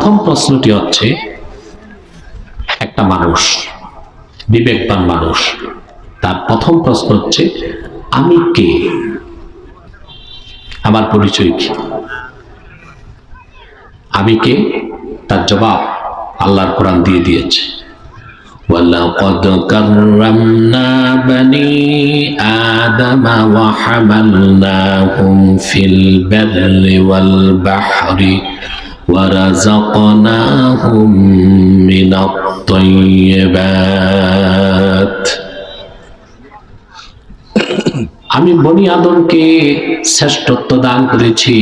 প্রথম প্রশ্নটি হচ্ছে, একটা মানুষ, বিবেকবান মানুষ, তার প্রথম প্রশ্ন হচ্ছে আমি কে, আমার পরিচয় কি, আমি কে? তার জবাব আল্লাহর কোরআন দিয়ে দিয়েছে। وَلَقَدْ كَرَّمْنَا بَنِي آدَمَ وَحَمَلْنَاهُمْ فِي الْبَرِّ وَالْبَحْرِ وَرَزَقْنَاهُمْ مِنَ الطَّيِّبَاتِ। আমি বনি আদমকে শ্রেষ্ঠত্ব দান করেছি,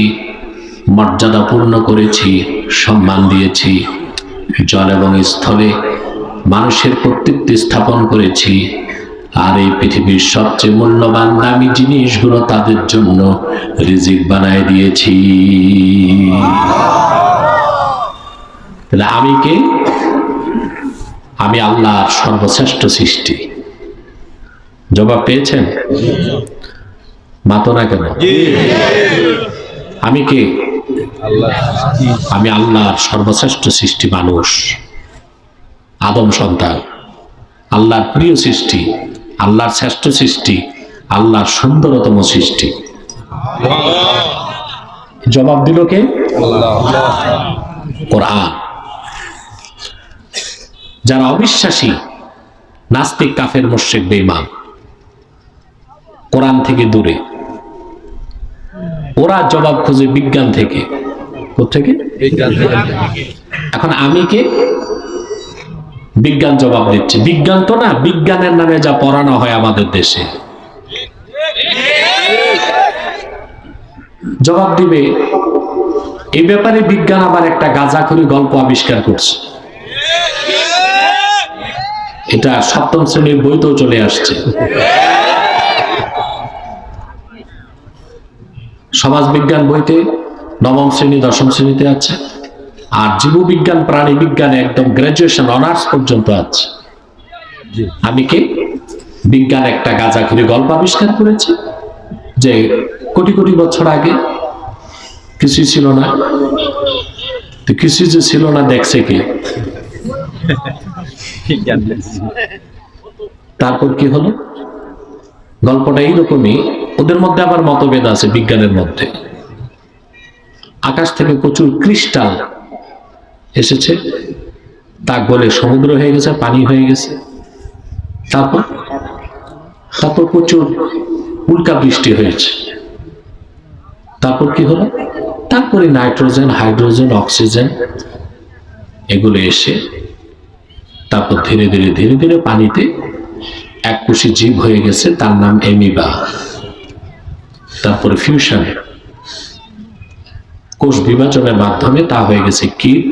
মর্যাদা পূর্ণ করেছি, সম্মান দিয়েছি, জল এবং স্থলে মানুষের কর্তৃত্ব স্থাপন করেছি, আর এই পৃথিবীর সবচেয়ে মূল্যবান দামি জিনিসগুলো তাদের জন্য রিজিক বানায় দিয়েছি। তাহলে আমি কে? আমি আল্লাহর সর্বশ্রেষ্ঠ সৃষ্টি। জবাব পেয়েছেন? মাতো না কেন? আমি কে? আমি আল্লাহর সর্বশ্রেষ্ঠ সৃষ্টি মানুষ, আদম সন্তান, আল্লাহর প্রিয় সৃষ্টি, আল্লাহর শ্রেষ্ঠ সৃষ্টি, আল্লাহর সুন্দরতম সৃষ্টি। জবাব দিল কে? কোরআন। যারা অবিশ্বাসী, নাস্তিক, কাফের, মুশরিক, বেঈমান, কোরআন থেকে দূরে, ওরা জবাব খুঁজে বিজ্ঞান থেকে। কোথেকে? এখন আমি কে? বিজ্ঞান জবাব দিচ্ছে। বিজ্ঞান তো না, বিজ্ঞানের নামে যা পড়ানো হয় আমাদের দেশে। জবাব দিবে এই ব্যাপারে বিজ্ঞান আবার একটা গাঁজাখুরি গল্প আবিষ্কার করছে। এটা সপ্তম শ্রেণীর বইতেও চলে আসছে। সমাজ বিজ্ঞান বইতে নবম শ্রেণী, দশম শ্রেণীতে আছে, আর জীববিজ্ঞান, প্রাণী বিজ্ঞানে একদম গ্রাজুয়েশন, অনার্স পর্যন্ত আছে। আমি কে? বিজ্ঞান একটা গাঁজাখুরি গল্প আবিষ্কার করেছে যে কোটি কোটি বছর আগে কিছুই ছিল না। তো কিছু যে ছিল না দেখছে কে? তারপর কি হলো? গল্পটা এইরকমই। ওদের মধ্যে আবার মতভেদ আছে বিজ্ঞানের মধ্যে। আকাশ থেকে প্রচুর ক্রিস্টাল এসেছে, তা গলে সমুদ্র হয়ে গেছে, পানি হয়ে গেছে। তারপর প্রচুর উল্কা বৃষ্টি হয়েছে। তারপর কি হলো? তারপরে নাইট্রোজেন, হাইড্রোজেন, অক্সিজেন এগুলো এসে তারপর ধীরে ধীরে ধীরে ধীরে পানিতে এক কোষী জীব হয়ে গেছে, তার নাম অ্যামিবা। তারপরে ফিউশন, কোষ বিভাজনের মাধ্যমে তা হয়ে গেছে কীট।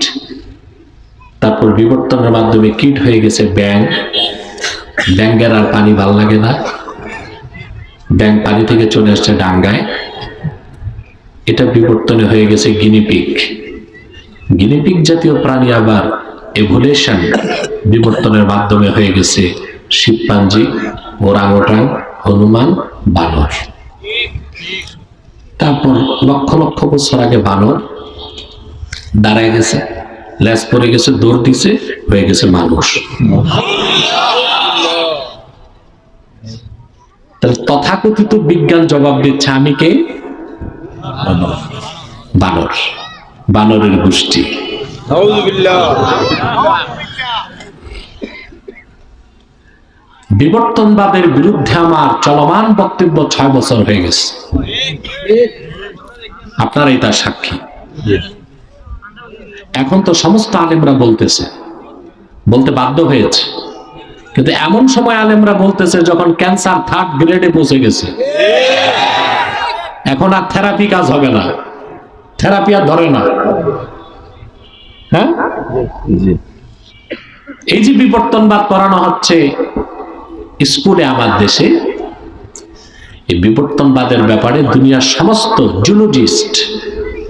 তারপর বিবর্তনের মাধ্যমে কীট হয়ে গেছে ব্যাঙ। ব্যাঙের আর পানি ভাল লাগে না, ব্যাঙ পানি থেকে চলে আসছে ডাঙ্গায়। এটা বিবর্তনে হয়ে গেছে গিনিপিগ। গিনিপিগ জাতীয় প্রাণী আবার এভোলিউশন, বিবর্তনের মাধ্যমে হয়ে গেছে শিম্পাঞ্জি, ওরাংওটাং, হনুমান, বানর। তারপর লক্ষ লক্ষ বছর আগে বানর দাঁড়ায় গেছে, লেজ পড়ে গেছে, দৌড় দিছে, হয়ে গেছে মানুষ। তাহলে তথাকথিত বিজ্ঞান জবাব দিচ্ছে আমি কে? বানর, বানরের গোষ্ঠী। বিবর্তনবাদের বিরুদ্ধে আমার চলমান বক্তব্য 6 বছর হয়ে গেছে। আপনারাই তার সাক্ষী। এখন তো সমস্ত আলেমরা বলতেছে, বলতে বাধ্য হয়েছে, কিন্তু এমন সময় আলেমরা বলতেছে যখন ক্যান্সার 3rd গ্রেডে পৌঁছে গেছে। এখন আর থেরাপি কাজ হবে না, থেরাপি আর ধরে না। হ্যাঁ, এই যে বিবর্তনবাদ করানো হচ্ছে স্কুলে আমার দেশে, এই বিবর্তনবাদের ব্যাপারে দুনিয়ার সমস্ত জুলজিস্ট,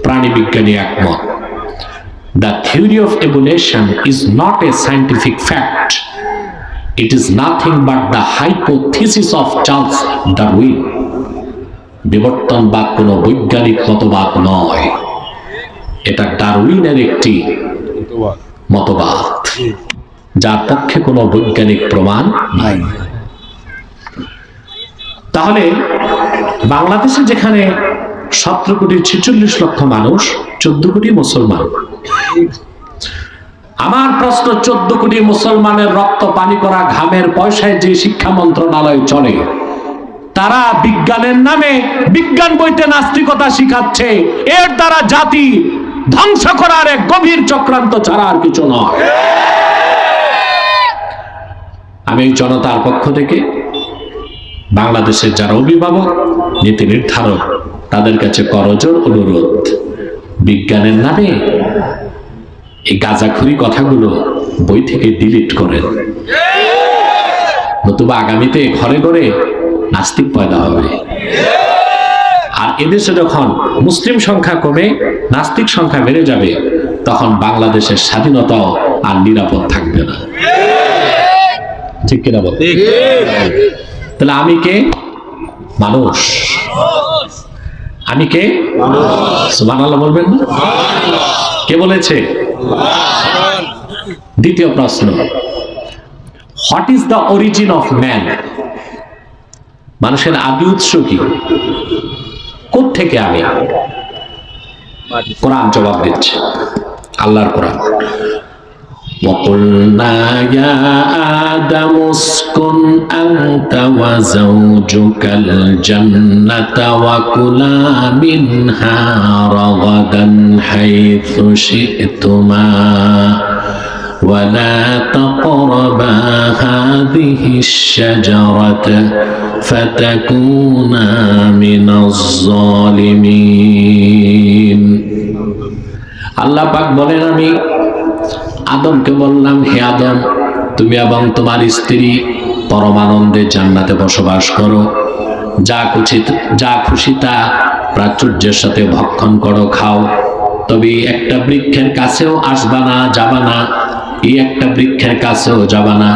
প্রাণী বিজ্ঞানী একমত। The theory of evolution is not a scientific fact. It is nothing but the hypothesis of Charles Darwin. বিবর্তনবাদ কোনো বৈজ্ঞানিক মতবাদ নয়, এটা ডারউইনের একটি মতবাদ, যার পক্ষে কোনো বৈজ্ঞানিক প্রমাণ নাই। তাহলে বাংলাদেশে যেখানে 17,46,00,000 মানুষ, 14 কোটি মুসলমান। আমার প্রশ্ন, 14 কোটি মুসলমানের রক্ত পানি করা ঘামের পয়সায় যে শিক্ষা মন্ত্রণালয় চলে, তারা বিজ্ঞানের নামে বিজ্ঞান বইতে নাস্তিকতা শিখাচ্ছে। এর দ্বারা জাতি ধ্বংস করার এক গভীর চক্রান্ত ছাড়া আর কিছু নয়। আমি জনতার পক্ষ থেকে বাংলাদেশের যারা অভিভাবক, নীতি নির্ধারক, তাদের কাছে করজোর অনুরোধ, বিজ্ঞানের নামে এই গাঁজাখুরি কথাগুলো বই থেকে ডিলিট করেন, নতুবা আগামীতে ঘরে ঘরে নাস্তিক পয়দা হবে। আর এদেশে যখন মুসলিম সংখ্যা কমে নাস্তিক সংখ্যা বেড়ে যাবে, তখন বাংলাদেশের স্বাধীনতাও আর নিরাপদ থাকবে না। ঠিক কিনা বল? তাহলে আমি কে? মানুষ। আমি কে? সুবহানাল্লাহ বলবেন না? কে বলেছে? দ্বিতীয় প্রশ্ন, what is the origin of man? মানুষের আদি উৎস কি? কোত্থেকে আমি? কোরআন জবাব দিচ্ছে, আল্লাহর কোরআন। وَقُلْنَا يَا آدَمُ اسْكُنْ أَنْتَ وَزَوْجُكَ الْجَنَّةَ وَكُلَا مِنْهَا رَغَدًا حَيْثُ شِئْتُمَا وَلَا تَقْرَبَا هَذِهِ الشَّجَرَةَ فَتَكُونَا مِنَ الظَّالِمِينَ। আল্লাহ পাক বলেন, আমি আদমকে বললাম, হে আদম, তুমি এবং তোমার স্ত্রী পরমানন্দে জান্নাতে বসবাস করো, যা খুশি তা প্রাচুর্যের সাথে ভক্ষণ করো, খাও, তবে একটা বৃক্ষের কাছেও আসবা না, যাবা না, এই একটা বৃক্ষের কাছেও যাবা না।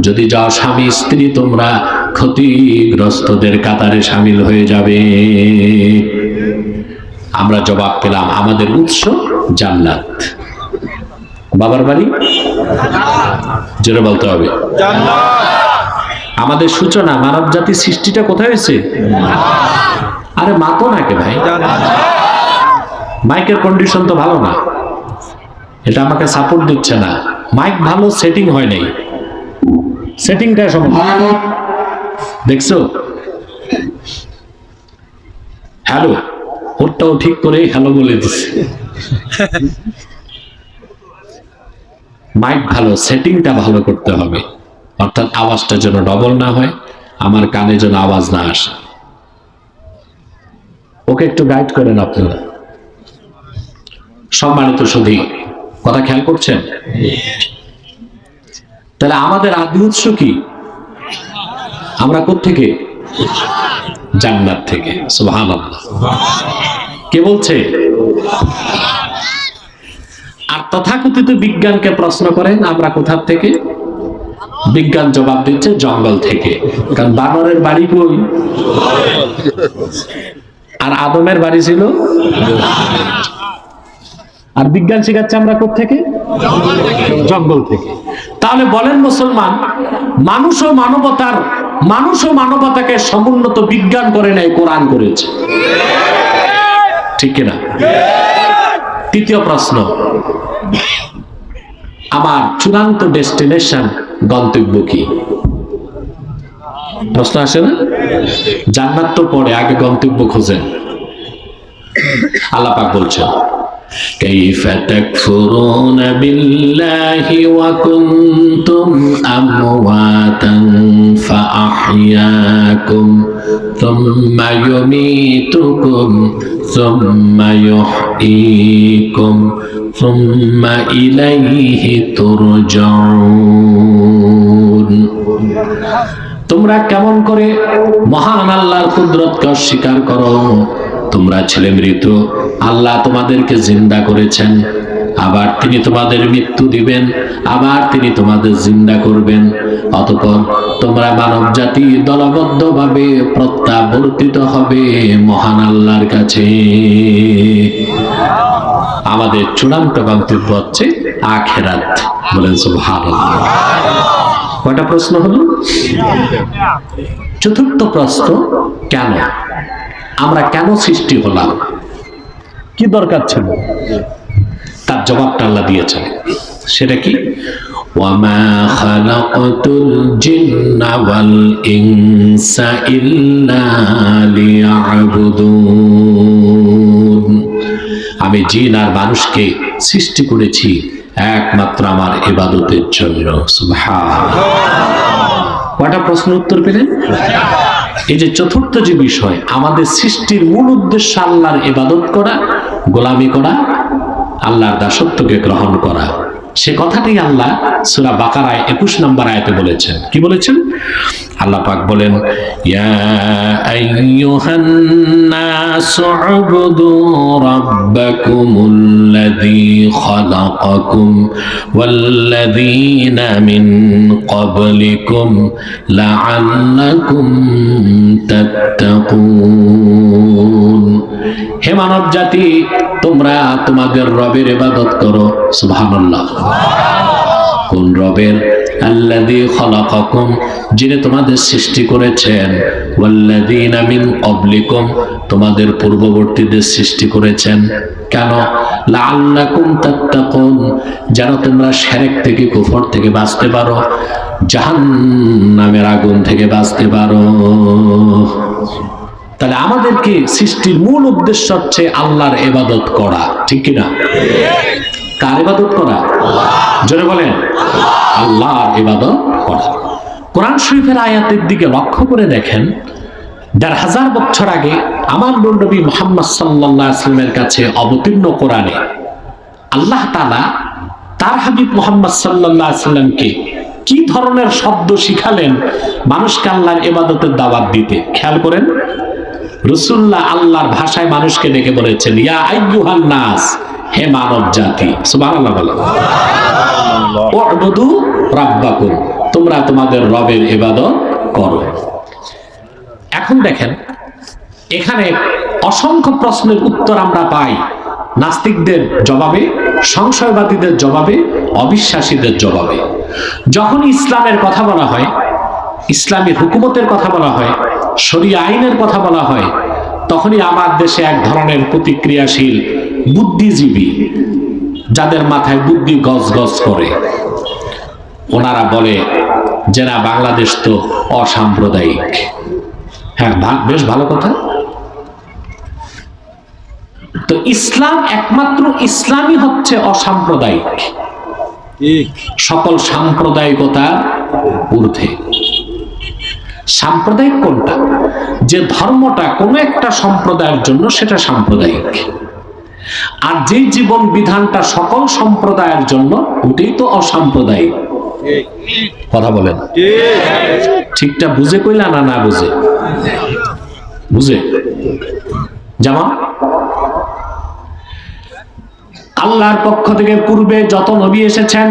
যদি যাও, স্বামী স্ত্রী তোমরা ক্ষতিগ্রস্তদের কাতারে সামিল হয়ে যাবে। আমরা জবাব পেলাম, আমাদের উৎস জান্নাত। বাবার বাড়ি জোরে বলতে হবে, আমাদের সূচনা, মানব জাতির সৃষ্টিটা কোথায় হয়েছে? আরে মাতো নাকে ভাই, মাইকের কন্ডিশন তো ভালো না, এটা আমাকে সাপোর্ট দিচ্ছে না। মাইক ভালো সেটিং হয় নাই, সেটিংটা সমস্যা। দেখছো? হ্যালো, ওরটাও ঠিক করে হ্যালো বলে দিচ্ছে। মাইক ভালো, সেটিংটা ভালো করতে হবে, অর্থাৎ আওয়াজটা যেন ডবল না হয়, আমার কানে যেন আওয়াজ না আসে। ওকে একটু গাইড করেন আপনারা। সম্মানিত সুধী, কথা খেয়াল করছেন? তাহলে আমাদের আদি উৎস কি? আমরা কোত্থেকে? জান্নাত থেকে। সুবহানাল্লাহ। কে বলছে? আর তথাকথিত বিজ্ঞানকে প্রশ্ন করেন, আমরা কোথা থেকে? বিজ্ঞান জবাব দিচ্ছে জঙ্গল থেকে, কারণ বানরের বাড়ি কই? আর আদমের বাড়ি ছিল। আর বিজ্ঞান শেখাচ্ছে আমরা কোত্থেকে? জঙ্গল থেকে। তাহলে বলেন মুসলমান, মানুষ ও মানবতাকে সমুন্নত বিজ্ঞান করে নেয়, কোরআন করেছে। ঠিক কিনা? তৃতীয় প্রশ্ন, আমার চূড়ান্ত ডেস্টিনেশন, গন্তব্য কি? প্রশ্ন আসে না? জান্নাত তো পরে, আগে গন্তব্য খোঁজেন। আল্লাহ পাক বলছেন, কাইফা তাকফুরুনা বিল্লাহি ওয়া কুনতুম আমওয়াতান ফাআহইয়াকুম সুম্মা ইউমীতুকুম সুম্মা ইউহয়ীকুম সুম্মা ইলাইহি তুরজাউন। তোমরা কেমন করে মহান আল্লাহর কুদরতকে অস্বীকার করো? তোমরা ছিলে মৃত, আল্লাহ তোমাদেরকে জিন্দা করেছেন, আবার তিনি তোমাদের মৃত্যু দিবেন, আবার তিনি তোমাদের জিন্দা করবেন। অতঃপর তোমরা মানব জাতি দলবদ্ধভাবে প্রত্যাবর্তিত হবে মহান আল্লাহর কাছে। আমাদের চূড়ান্ত গন্তব্য হচ্ছে আখিরাত। বলেন সুবহানাল্লাহ। কয়টা প্রশ্ন হলো? চতুর্থ প্রশ্ন, কেন? আমরা কেন সৃষ্টি হলাম, কি দরকার ছিল? তার জবাবটা আল্লাহ দিয়েছেন। সেটা কি? ওয়ামা খালাকাতুল জিন্না ওয়াল ইনসা ইল্লা লিয়াবুদুন। আমি জিন আর মানুষকে সৃষ্টি করেছি একমাত্র আমার ইবাদতের জন্য। সুবহানাল্লাহ। কয়টা প্রশ্ন উত্তর পেলেন? এই যে চতুর্থ যে বিষয়, আমাদের সৃষ্টির মূল উদ্দেশ্য আল্লাহর ইবাদত করা, গোলামি করা, আল্লাহর দাসত্বকে গ্রহণ করা। সে কথাটাই আল্লাহ সূরা বাকারায় 21 নম্বর আয়াতে বলেছেন। কি বলেছেন? আল্লাহ পাক বলেন, ইয়া আইয়ুহান নাসু উবুদু রাব্বাকুমুল্লাযী খালাকাকুম ওয়াল্লাযীনা মিন ক্বাবলিকুম লাআল্লাকুম তাত্তাকুন। হে মানব জাতি, তোমরা তোমাদের রবের ইবাদত করো। সুবহানাল্লাহ। কোন রবের? আল্লাযী খালাকাকুম, যিনি তোমাদের সৃষ্টি করেছেন, ওয়াল্লাযীনা মিন ক্বাবলিকুম, তোমাদের পূর্ববর্তীদের সৃষ্টি করেছেন। কেন? লাআল্লাকুম তাত্তাকুন, যেন তোমরা শিরক থেকে, কুফর থেকে বাঁচতে পারো, জাহান্নামের আগুন থেকে বাঁচতে পারো। তাহলে আমাদেরকে সৃষ্টির মূল উদ্দেশ্য হচ্ছে আল্লাহর ইবাদত করা। ঠিক কি না? কার ইবাদত করা? জোরে বলেন, আল্লাহর ইবাদত করা। কোরআন শরীফের আয়াতের দিকে লক্ষ্য করে দেখেন, ১৫০০ বছর আগে আমার নবী মুহাম্মদ সাল্লাল্লাহু আলাইহি ওয়াসাল্লামের কাছে অবতীর্ণ কোরআনে আল্লাহ তাআলা তার হাবিব মুহাম্মদ সাল্লাল্লাহু আলাইহি ওয়াসাল্লামকে কি ধরনের শব্দ শিখালেন মানুষকে আল্লাহর ইবাদতের দাওয়াত দিতে। খেয়াল করেন, রাসূলুল্লাহ আল্লাহর ভাষায় মানুষকে ডেকে বলেছেন, ইয়া আইয়ুহান নাস, হে মানব জাতি। সুবহানাল্লাহ বলেন। উবুদু রাব্বাকুম, তোমরা তোমাদের রবের ইবাদত করো। এখন দেখেন, এখানে অসংখ্য প্রশ্নের উত্তর আমরা পাই নাস্তিকদের জবাবে, সংশয়বাদীদের জবাবে, অবিশ্বাসীদের জবাবে। যখন ইসলামের কথা বলা হয়, ইসলামী হুকুমতের কথা বলা হয়, শরিয়া আইনের কথা বলা হয়, তখনই আমার দেশে এক ধরনের প্রতিক্রিয়াশীল বুদ্ধিজীবী, যাদের মাথায় বুদ্ধি গজ গজ করে, ওনারা বলে যে না, বাংলাদেশ তো অসাম্প্রদায়িক। হ্যাঁ, বেশ ভালো কথা। তো ইসলাম, একমাত্র ইসলামই হচ্ছে অসাম্প্রদায়িক, সকল সাম্প্রদায়িকতার ঊর্ধ্বে। সাম্প্রদায়িক কোনটা? যে ধর্মটা কোনো একটা সম্প্রদায়ের জন্য, সেটা সাম্প্রদায়িক। আর যে জীবন বিধানটা সকল সম্প্রদায়ের জন্য, ওটাই তো অসাম্প্রদায়িক। কথা বলেন, ঠিকটা বুঝে কইলা না না বুঝে? বুঝে। যেমন আল্লাহর পক্ষ থেকে পূর্বে যত নবী এসেছেন,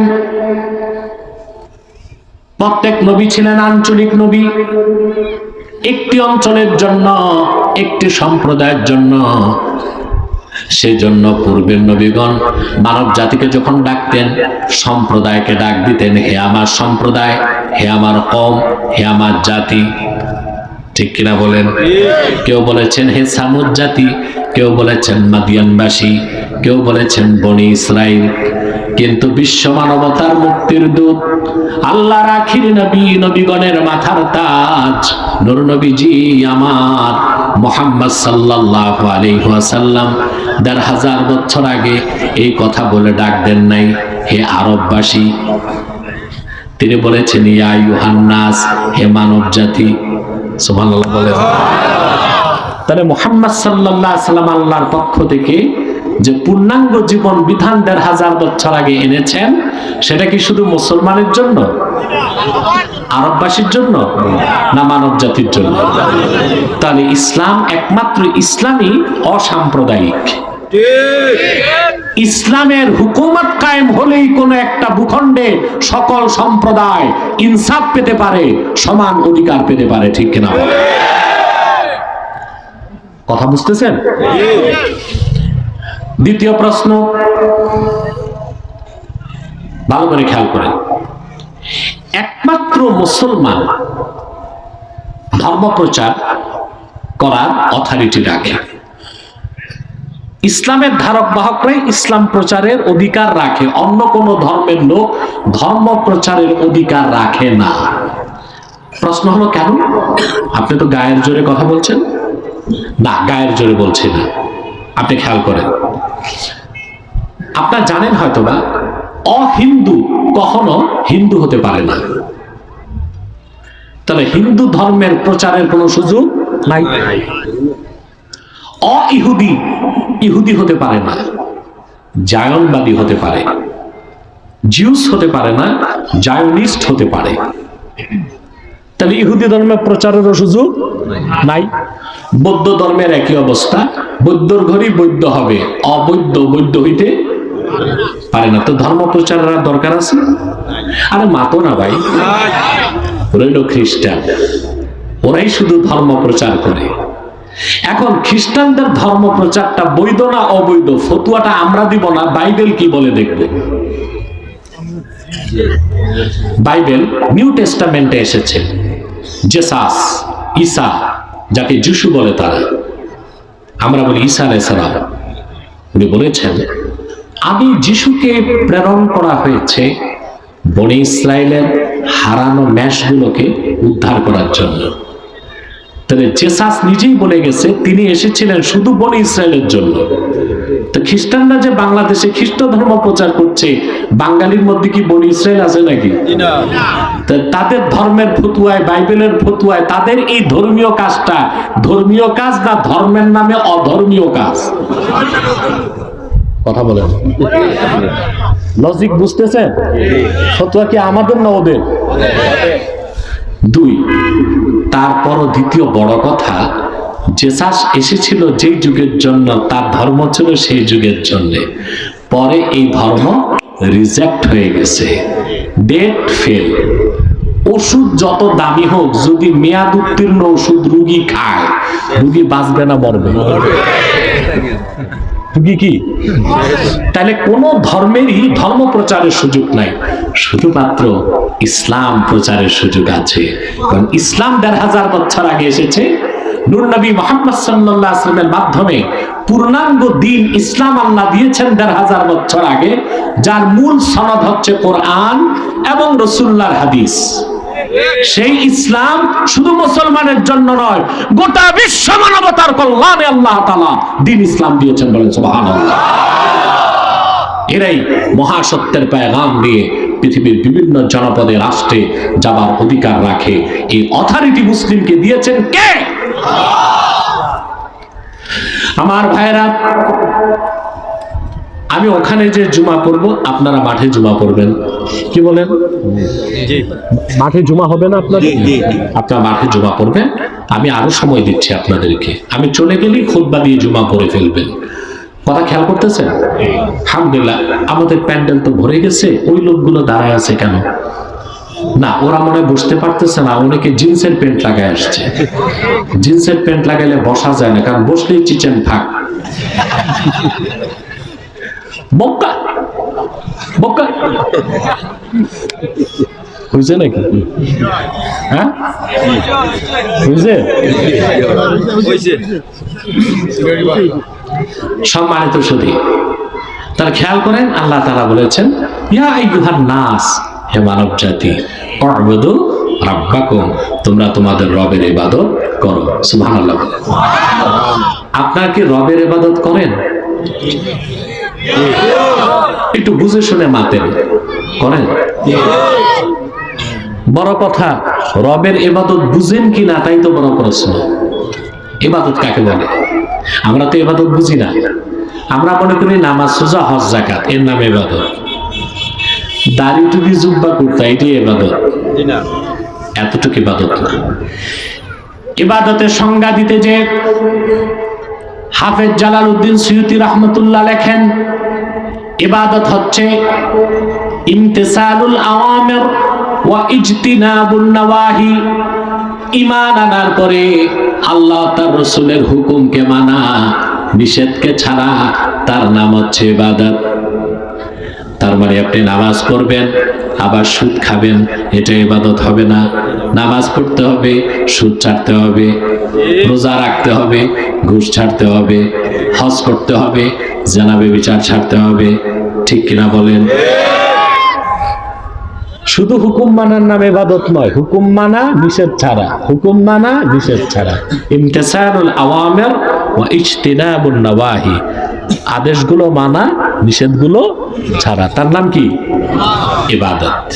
প্রত্যেক নবী ছিলেন আঞ্চলিক নবী, একটি অঞ্চলের জন্য, একটি সম্প্রদায়ের জন্য। সেজন্য পূর্বের নবীগণ মানব জাতিকে যখন ডাকতেন, সম্প্রদায়কে ডাক দিতেন, হে আমার সম্প্রদায়, হে আমার কওম, হে আমার জাতি। ঠিক কিনা বলেন? কেউ বলেছেন হে সামুদ জাতি, কেউ বলেছেন মাদিয়ানবাসী, কেউ বলেছেন বনি ইসরাইল। কিন্তু বিশ্ব মানবতার মুক্তির দূত, আল্লাহর আখির নবী, নবীগণের মাথার তাজ, নূর নবীজি আমার মুহাম্মদ সাল্লাল্লাহু আলাইহি ওয়াসাল্লাম ১৫০০ বছর আগে এই কথা বলে ডাক দেন নাই, হে আরববাসী। তিনি বলেছেন ইয়া আইয়ুহান নাস, হে মানব জাতি। সুবহানাল্লাহ বলেন। তাহলে মুহাম্মদ সাল্লাল্লাহু আলাইহি ওয়াসাল্লাম আল্লাহর পক্ষ থেকে যে পূর্ণাঙ্গ জীবন বিধান ১৫০০ বছর আগে এনেছেন, সেটা কি শুধু মুসলমানের জন্য, আরববাসীর জন্য, না মানব জাতির জন্য? তাহলে ইসলাম, একমাত্র ইসলামই অসাম্প্রদায়িক। ইসলামের হুকুমত কায়েম হলেই কোন একটা ভূখণ্ডে সকল সম্প্রদায় ইনসাফ পেতে পারে, সমান অধিকার পেতে পারে, ঠিক কিনা? কথা বুঝতেছেন? দ্বিতীয় প্রশ্ন, ভালো করে খেয়াল করেন। একমাত্র মুসলমান ধর্ম প্রচার করার অথরিটি রাখে, ইসলামের ধারক বাহকরাই ইসলাম প্রচারের অধিকার রাখে, অন্য কোন ধর্মের লোক ধর্ম প্রচারের অধিকার রাখে না। প্রশ্ন হলো কেন? আপনি তো গায়ের জোরে কথা বলছেন। না, গায়ের জোরে বলছি না, আপনি খেয়াল করেন। আপনারা জানেন হয়তোবা অহিন্দু কখনো হিন্দু হতে পারে না, তাহলে হিন্দু ধর্মের প্রচারের কোনো সুযোগ নাই। অইহুদি ইহুদি হতে পারে না, জায়নবাদী হতে পারে, জিউস হতে পারে না, জায়নিস্ট হতে পারে। তাহলে ইহুদি ধর্মের প্রচারেরও সুযোগ নাই। বৌদ্ধ ধর্মের একই অবস্থা, বৌদ্ধর ঘরই বৈদ্য হবে, অবৈধ বৈদ্য হইতে পারে না। তো ধর্ম প্রচারের দরকার আছে? আরে মাতো না ভাই, রইল খ্রিস্টান, ওরাই শুধু ধর্ম প্রচার করে। এখন খ্রিস্টানদের ধর্ম প্রচারটা বৈধ না অবৈধ, ফতুয়াটা আমরা দিব না, বাইবেল কি বলে দেখব। বাইবেল নিউ টেস্টামেন্টে এসেছে, জেসাস, ঈসা, যাকে যিশু বলে তারা, আমরা বলি ঈসা আলাইহিস সালাম, উনি বলেছেন আমি যিশুকে প্রেরণ করা হয়েছে বনি ইসরায়েলের হারানো ম্যাশগুলোকে উদ্ধার করার জন্য। তাহলে জেসাস নিজেই বলে গেছে তিনি এসেছিলেন শুধু বনি ইসরায়েলের জন্য। তো খ্রিস্টানরা যে বাংলাদেশে খ্রিস্ট ধর্ম প্রচার করছে, বাঙালির মধ্যে কি বনি ইসরায়েল আছে নাকি? তাদের ধর্মের ফতুয়ায়, বাইবেলের ফতুয়ায় তাদের এই ধর্মীয় কাজটা ধর্মীয় কাজ না ধর্মের নামে অধর্মীয় কাজ? কথা বলেন, লজিক বুঝতেছেন? ফতুয়া কি আমাদের না ওদের? দুই, তারপরও দ্বিতীয় বড় কথা, জেসাস এসেছিল যেই যুগের জন্য, তার ধর্ম ছিল সেই যুগের জন্য, পরে এই ধর্ম রিজেক্ট হয়ে গেছে, ডেট ফেল। ওষুধ যত দামি হোক, যদি মেয়াদ উত্তীর্ণ ওষুধ রুগী খায়, রুগী বাঁচবে না মরবে? রুগী কি? তাহলে কোন ধর্মেরই ধর্ম প্রচারের সুযোগ নাই, শুধুমাত্র ইসলাম প্রচারের সুযোগ আছে। কারণ ইসলাম ১৫০০ বছর আগে এসেছে, নূর নবী মুহাম্মদ সাল্লাল্লাহু আলাইহি ওয়াসাল্লামের মাধ্যমে পূর্ণাঙ্গ দ্বীন ইসলাম আল্লাহ দিয়েছেন ১৫০০ বছর আগে, যার মূল সনদ হচ্ছে কোরআন এবং রাসূলুল্লাহর হাদিস। সেই ইসলাম শুধু মুসলমানের জন্য নয়, গোটা বিশ্ব মানবতার কল্যাণে আল্লাহ তাআলা দ্বীন ইসলাম দিয়েছেন, বলেন সুবহানাল্লাহ। এরাই মহাসত্যের পেগাম দিয়ে পৃথিবীর বিভিন্ন জনপদে, রাষ্ট্রে যাবার অধিকার রাখে। এই অথরিটি মুসলিমকে দিয়েছেন কে? আমার ভাইরা, আমি ওখানে যে জুমা পড়ব, আপনারা মাঠে জুমা পড়বেন, কি বলেন? মাঠে জুমা হবে না আপনার? আপনারা মাঠে জুমা পড়বেন। আমি আরো সময় দিচ্ছি আপনাদেরকে, আমি চলে গেলেই খুতবা দিয়ে জুমা পড়ে ফেলবেন। কথা খেয়াল করতেছেন? আলহামদুলিল্লাহ, আমাদের প্যান্ডেল তো ভরে গেছে, ওই লোকগুলো দাঁড়ায় আছে কেন? না, ওরা মনে বুঝতে পারতেছে না, অনেকে জিন্সের প্যান্ট লাগায় আসছে। জিন্সের প্যান্ট লাগাইলে বসা যায় না, কারণ বসলেই চিচেন থাক। বক্কা বক্কা হয়েছে নাকি? হ্যাঁ, হয়েছে। সম্মানিত সুধী, তারা খেয়াল করেন, আল্লাহ তাআলা বলেছেন, ইয়া আইয়ুহান নাস, হে মানব জাতি, উ'বুদু রাব্বাকুম, তোমরা তোমাদের রবের ইবাদত করো। সুবহানাল্লাহ। আপনারা কি রবের ইবাদত করেন? একটু বুঝে শুনে মাতেন, করেন? বড় কথা, রবের ইবাদত বুঝেন কি না তাই তো বড় প্রশ্ন। ইবাদত কাকে বলে? আমরা তো ইবাদত বুঝি না, আমরা মনে করি নামাজ, রোজা, হজ, যাকাত, এর নামে ইবাদত। দাড়ি টুপি জুব্বা কুর্তা, এটাই ইবাদত? এতটুকু ইবাদত না। ইবাদতের সংজ্ঞা দিতে যে হাফেজ জালালউদ্দিন সুয়ুতি রাহমাতুল্লাহ লেখেন, ইবাদত হচ্ছে ইমতিসালুল আওয়ামির ওয়া ইজতিনাবুন নওয়াহি। ঈমান আনার পরে আল্লাহ তার রাসূলের হুকুমকে মানা, নিষেধকে ছাড়া, তার নাম হচ্ছে ইবাদত। তার মানে আপনি নামাজ পড়বেন আবার সুদ খাবেন, এটা ইবাদত হবে না। নামাজ পড়তে হবে, সুদ ছাড়তে হবে, রোজা রাখতে হবে, ঘুষ ছাড়তে হবে, হজ করতে হবে, জিনা ব্যভিচার ছাড়তে হবে। ঠিক কিনা বলেন? শুধু হুকুম মানার নাম ইবাদত নয়, হুকুম মানা নিষেধ ছাড়া, হুকুম মানা নিষেধ ছাড়া। ইমতিসালুল আওয়ামির ওয়া ইজতিনাবুন নওয়াহি, আদেশগুলো মানা, নিষেধগুলো ছাড়া, তার নাম কি? ইবাদত।